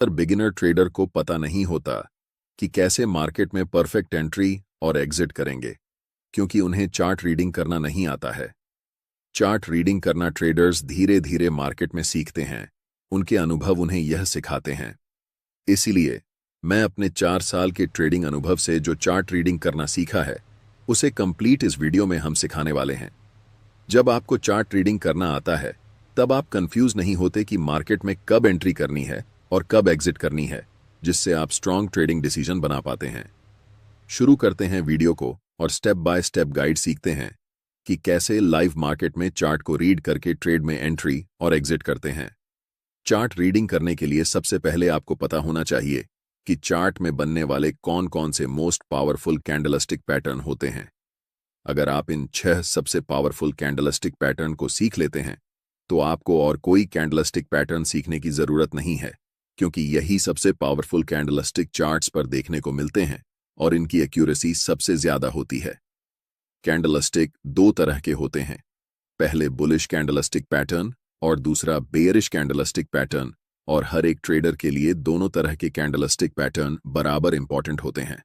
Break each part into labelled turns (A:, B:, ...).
A: पर beginner trader को पता नहीं होता कि कैसे मार्केट में परफेक्ट एंट्री और एग्जिट करेंगे, क्योंकि उन्हें चार्ट रीडिंग करना नहीं आता है। चार्ट रीडिंग करना ट्रेडर्स धीरे धीरे मार्केट में सीखते हैं, उनके अनुभव उन्हें यह सिखाते हैं। इसीलिए मैं अपने 4 साल के ट्रेडिंग अनुभव से जो चार्ट रीडिंग करना सीखा है, उसे कंप्लीट इस वीडियो में हम सिखाने वाले हैं। जब आपको चार्ट रीडिंग करना आता है, तब आप कंफ्यूज नहीं होते कि मार्केट में कब एंट्री करनी है और कब एग्जिट करनी है, जिससे आप स्ट्रॉन्ग ट्रेडिंग डिसीजन बना पाते हैं। शुरू करते हैं वीडियो को और स्टेप बाय स्टेप गाइड सीखते हैं कि कैसे लाइव मार्केट में चार्ट को रीड करके ट्रेड में एंट्री और एग्जिट करते हैं। चार्ट रीडिंग करने के लिए सबसे पहले आपको पता होना चाहिए कि चार्ट में बनने वाले कौन कौन से मोस्ट पावरफुल कैंडलस्टिक पैटर्न होते हैं। अगर आप इन 6 सबसे पावरफुल कैंडलस्टिक पैटर्न को सीख लेते हैं, तो आपको और कोई कैंडलस्टिक पैटर्न सीखने की जरूरत नहीं है, क्योंकि यही सबसे पावरफुल कैंडलस्टिक चार्ट्स पर देखने को मिलते हैं और इनकी एक्यूरेसी सबसे ज्यादा होती है। कैंडलस्टिक 2 तरह के होते हैं, पहले बुलिश कैंडलस्टिक पैटर्न और दूसरा बेयरिश कैंडलस्टिक पैटर्न, और हर एक ट्रेडर के लिए दोनों तरह के कैंडलस्टिक पैटर्न बराबर इंपॉर्टेंट होते हैं।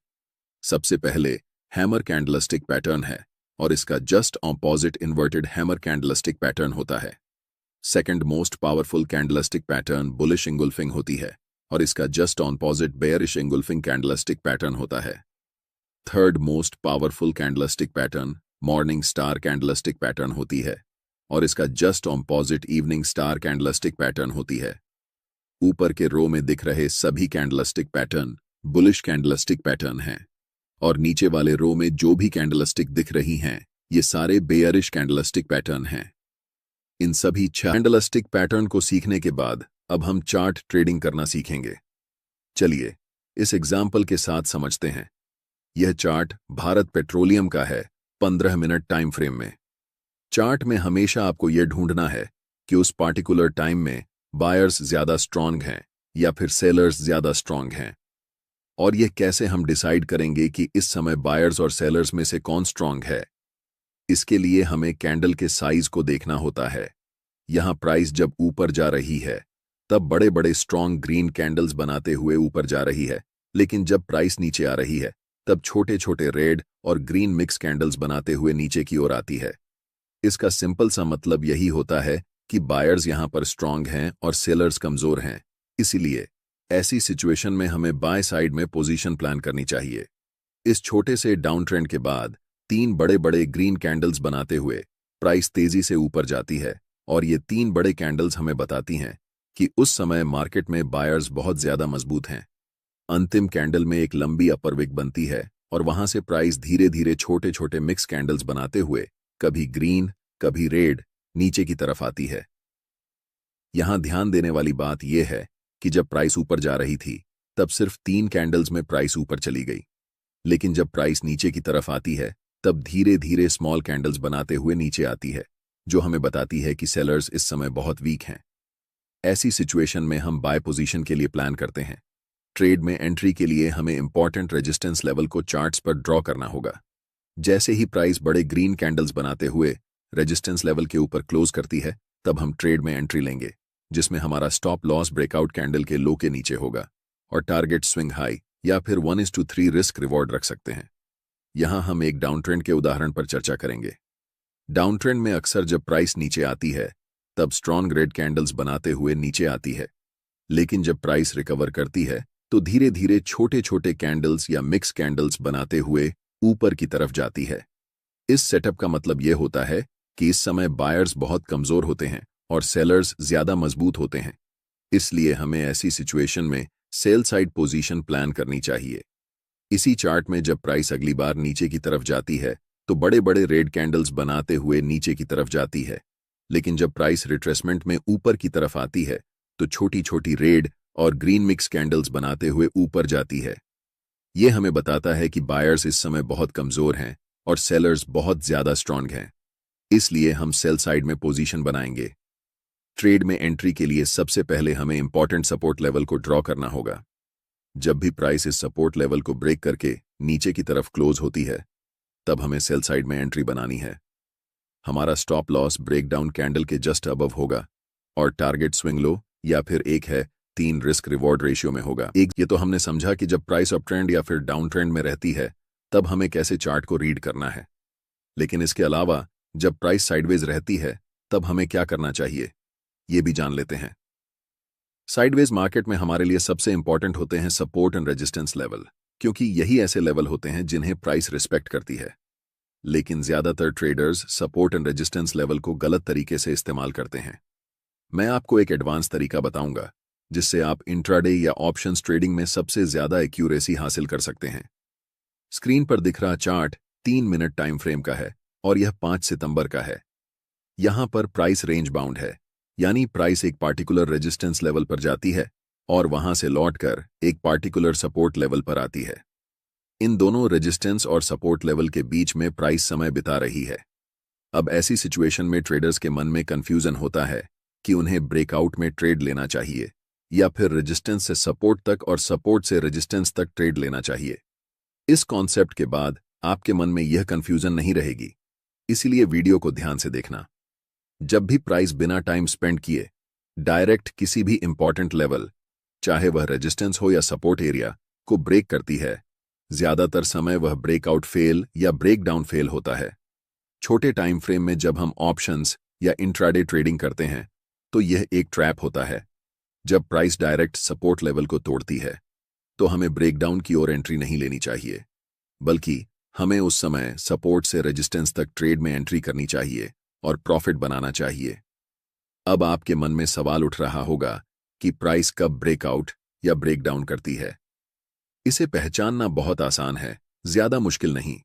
A: सबसे पहले हैमर कैंडलस्टिक पैटर्न है और इसका just opposite inverted hammer candlestick pattern होता है। Second most powerful candlestick pattern bullish engulfing होती है और इसका just opposite bearish engulfing candlestick pattern होता है। Third most powerful candlestick pattern morning star candlestick pattern होती है और इसका just opposite evening star candlestick pattern होती है। ऊपर के रो में दिख रहे सभी candlestick pattern bullish candlestick pattern हैं और नीचे वाले रो में जो भी कैंडलस्टिक दिख रही हैं, ये सारे बेयरिश कैंडलस्टिक पैटर्न हैं। इन सभी 6 कैंडलस्टिक पैटर्न को सीखने के बाद अब हम चार्ट ट्रेडिंग करना सीखेंगे। चलिए इस एग्जाम्पल के साथ समझते हैं। यह चार्ट भारत पेट्रोलियम का है 15 मिनट टाइम फ्रेम में। चार्ट में हमेशा आपको यह ढूंढना है कि उस पार्टिकुलर टाइम में बायर्स ज्यादा स्ट्रांग हैं या फिर सेलर्स ज्यादा स्ट्रांग हैं। और यह कैसे हम डिसाइड करेंगे कि इस समय बायर्स और सेलर्स में से कौन स्ट्रांग है? इसके लिए हमें कैंडल के साइज को देखना होता है। यहां प्राइस जब ऊपर जा रही है, तब बड़े बड़े स्ट्रांग ग्रीन कैंडल्स बनाते हुए ऊपर जा रही है, लेकिन जब प्राइस नीचे आ रही है, तब छोटे छोटे रेड और ग्रीन मिक्स कैंडल्स बनाते हुए नीचे की ओर आती है। इसका सिंपल सा मतलब यही होता है कि बायर्स यहां पर स्ट्रांग हैं और सेलर्स कमजोर हैं। इसीलिए ऐसी सिचुएशन में हमें बाय साइड में पोजीशन प्लान करनी चाहिए। इस छोटे से डाउन ट्रेंड के बाद 3 बड़े बड़े ग्रीन कैंडल्स बनाते हुए प्राइस तेजी से ऊपर जाती है और ये 3 बड़े कैंडल्स हमें बताती हैं कि उस समय मार्केट में बायर्स बहुत ज्यादा मजबूत हैं। अंतिम कैंडल में एक लंबी अपर विक बनती है और वहां से प्राइस धीरे धीरे छोटे छोटे मिक्स कैंडल्स बनाते हुए कभी ग्रीन कभी रेड नीचे की तरफ आती है। यहां ध्यान देने वाली बात यह है कि जब प्राइस ऊपर जा रही थी, तब सिर्फ 3 कैंडल्स में प्राइस ऊपर चली गई, लेकिन जब प्राइस नीचे की तरफ आती है, तब धीरे धीरे स्मॉल कैंडल्स बनाते हुए नीचे आती है, जो हमें बताती है कि सेलर्स इस समय बहुत वीक हैं। ऐसी सिचुएशन में हम बाय पोजीशन के लिए प्लान करते हैं। ट्रेड में एंट्री के लिए हमें इंपॉर्टेंट रेजिस्टेंस लेवल को चार्ट्स पर ड्रॉ करना होगा। जैसे ही प्राइस बड़े ग्रीन कैंडल्स बनाते हुए रेजिस्टेंस लेवल के ऊपर क्लोज करती है, तब हम ट्रेड में एंट्री लेंगे, जिसमें हमारा स्टॉप लॉस ब्रेकआउट कैंडल के लो के नीचे होगा और टारगेट स्विंग हाई या फिर 1:3 रिस्क रिवॉर्ड रख सकते हैं। यहां हम एक डाउन ट्रेंड के उदाहरण पर चर्चा करेंगे। डाउन ट्रेंड में अक्सर जब प्राइस नीचे आती है, तब स्ट्रॉन्ग रेड कैंडल्स बनाते हुए नीचे आती है, लेकिन जब प्राइस रिकवर करती है, तो धीरे धीरे छोटे छोटे कैंडल्स या मिक्स कैंडल्स बनाते हुए ऊपर की तरफ जाती है। इस सेटअप का मतलब यह होता है कि इस समय बायर्स बहुत कमजोर होते हैं और सेलर्स ज्यादा मजबूत होते हैं। इसलिए हमें ऐसी सिचुएशन में सेल साइड पोजीशन प्लान करनी चाहिए। इसी चार्ट में जब प्राइस अगली बार नीचे की तरफ जाती है, तो बड़े बड़े रेड कैंडल्स बनाते हुए नीचे की तरफ जाती है, लेकिन जब प्राइस रिट्रेसमेंट में ऊपर की तरफ आती है, तो छोटी छोटी रेड और ग्रीन मिक्स कैंडल्स बनाते हुए ऊपर जाती है। यह हमें बताता है कि बायर्स इस समय बहुत कमजोर हैं और सेलर्स बहुत ज्यादा स्ट्रांग हैं। इसलिए हम सेल साइड में पोजीशन बनाएंगे। ट्रेड में एंट्री के लिए सबसे पहले हमें इंपॉर्टेंट सपोर्ट लेवल को ड्रॉ करना होगा। जब भी प्राइस इस सपोर्ट लेवल को ब्रेक करके नीचे की तरफ क्लोज होती है, तब हमें सेल साइड में एंट्री बनानी है। हमारा स्टॉप लॉस ब्रेकडाउन कैंडल के जस्ट अबव होगा और टारगेट स्विंग लो या फिर एक है 3 रिस्क रिवॉर्ड रेशियो में होगा। एक ये तो हमने समझा कि जब प्राइस अप ट्रेंड या फिर डाउन ट्रेंड में रहती है तब हमें कैसे चार्ट को रीड करना है। लेकिन इसके अलावा जब प्राइस साइडवेज रहती है तब हमें क्या करना चाहिए ये भी जान लेते हैं। साइडवेज मार्केट में हमारे लिए सबसे इंपॉर्टेंट होते हैं सपोर्ट एंड रेजिस्टेंस लेवल, क्योंकि यही ऐसे लेवल होते हैं जिन्हें प्राइस रिस्पेक्ट करती है। लेकिन ज्यादातर traders support and resistance level को गलत तरीके से इस्तेमाल करते हैं। मैं आपको एक एडवांस तरीका बताऊंगा जिससे आप इंट्राडे या ऑप्शंस ट्रेडिंग में सबसे ज्यादा एक्यूरेसी हासिल कर सकते हैं। स्क्रीन पर दिख रहा चार्ट 3 मिनट टाइम फ्रेम का है और यह 5 सितंबर का है। यहां पर प्राइस रेंज बाउंड है, यानी प्राइस एक पार्टिकुलर रेजिस्टेंस लेवल पर जाती है और वहां से लौटकर एक पार्टिकुलर सपोर्ट लेवल पर आती है। इन दोनों रेजिस्टेंस और सपोर्ट लेवल के बीच में प्राइस समय बिता रही है। अब ऐसी सिचुएशन में ट्रेडर्स के मन में कंफ्यूजन होता है कि उन्हें ब्रेकआउट में ट्रेड लेना चाहिए या फिर रेजिस्टेंस से सपोर्ट तक और सपोर्ट से रेजिस्टेंस तक ट्रेड लेना चाहिए। इस कॉन्सेप्ट के बाद आपके मन में यह कंफ्यूजन नहीं रहेगी, इसीलिए वीडियो को ध्यान से देखना। जब भी प्राइस बिना टाइम स्पेंड किए डायरेक्ट किसी भी इंपॉर्टेंट लेवल, चाहे वह रेजिस्टेंस हो या सपोर्ट एरिया, को ब्रेक करती है, ज्यादातर समय वह ब्रेकआउट फेल या ब्रेकडाउन फेल होता है। छोटे टाइम फ्रेम में जब हम ऑप्शंस या इंट्राडे ट्रेडिंग करते हैं तो यह एक ट्रैप होता है। जब प्राइस डायरेक्ट सपोर्ट लेवल को तोड़ती है तो हमें ब्रेकडाउन की ओर एंट्री नहीं लेनी चाहिए, बल्कि हमें उस समय सपोर्ट से रेजिस्टेंस तक ट्रेड में एंट्री करनी चाहिए और प्रॉफिट बनाना चाहिए। अब आपके मन में सवाल उठ रहा होगा कि प्राइस कब ब्रेकआउट या ब्रेकडाउन करती है। इसे पहचानना बहुत आसान है, ज्यादा मुश्किल नहीं।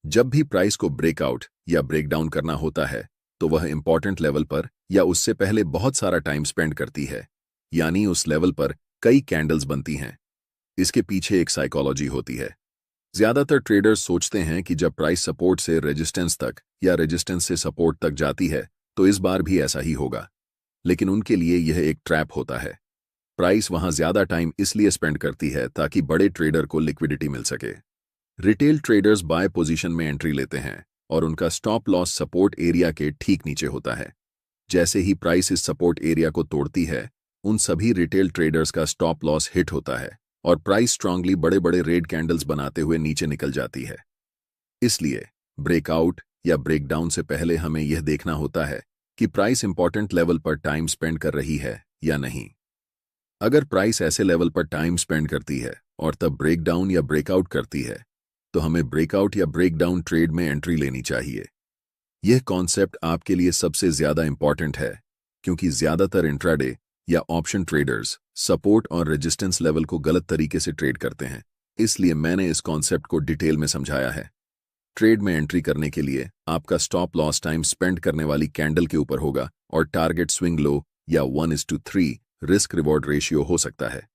A: जब भी प्राइस को ब्रेकआउट या ब्रेकडाउन करना होता है तो वह इंपॉर्टेंट लेवल पर या उससे पहले बहुत सारा टाइम स्पेंड करती है, यानी उस लेवल पर कई कैंडल्स बनती हैं। इसके पीछे एक साइकोलॉजी होती है। ज्यादातर ट्रेडर्स सोचते हैं कि जब प्राइस सपोर्ट से रेजिस्टेंस तक या रेजिस्टेंस से सपोर्ट तक जाती है तो इस बार भी ऐसा ही होगा, लेकिन उनके लिए यह एक ट्रैप होता है। प्राइस वहां ज्यादा टाइम इसलिए स्पेंड करती है ताकि बड़े ट्रेडर को लिक्विडिटी मिल सके। रिटेल ट्रेडर्स बाय पोजीशन में एंट्री लेते हैं और उनका स्टॉप लॉस सपोर्ट एरिया के ठीक नीचे होता है। जैसे ही प्राइस इस सपोर्ट एरिया को तोड़ती है, उन सभी रिटेल ट्रेडर्स का स्टॉप लॉस हिट होता है और प्राइस स्ट्रांगली बड़े बड़े रेड कैंडल्स बनाते हुए नीचे निकल जाती है। इसलिए ब्रेकआउट या ब्रेकडाउन से पहले हमें यह देखना होता है कि प्राइस इंपॉर्टेंट लेवल पर टाइम स्पेंड कर रही है या नहीं। अगर प्राइस ऐसे लेवल पर टाइम स्पेंड करती है और तब ब्रेकडाउन या ब्रेकआउट करती है तो हमें ब्रेकआउट या ब्रेकडाउन ट्रेड में एंट्री लेनी चाहिए। यह कॉन्सेप्ट आपके लिए सबसे ज्यादा इंपॉर्टेंट है, क्योंकि ज्यादातर इंट्राडे या ऑप्शन ट्रेडर्स सपोर्ट और रेजिस्टेंस लेवल को गलत तरीके से ट्रेड करते हैं। इसलिए मैंने इस कॉन्सेप्ट को डिटेल में समझाया है। ट्रेड में एंट्री करने के लिए आपका स्टॉप लॉस टाइम स्पेंड करने वाली कैंडल के ऊपर होगा और टारगेट स्विंग लो या 1:3 रिस्क रिवॉर्ड रेशियो हो सकता है।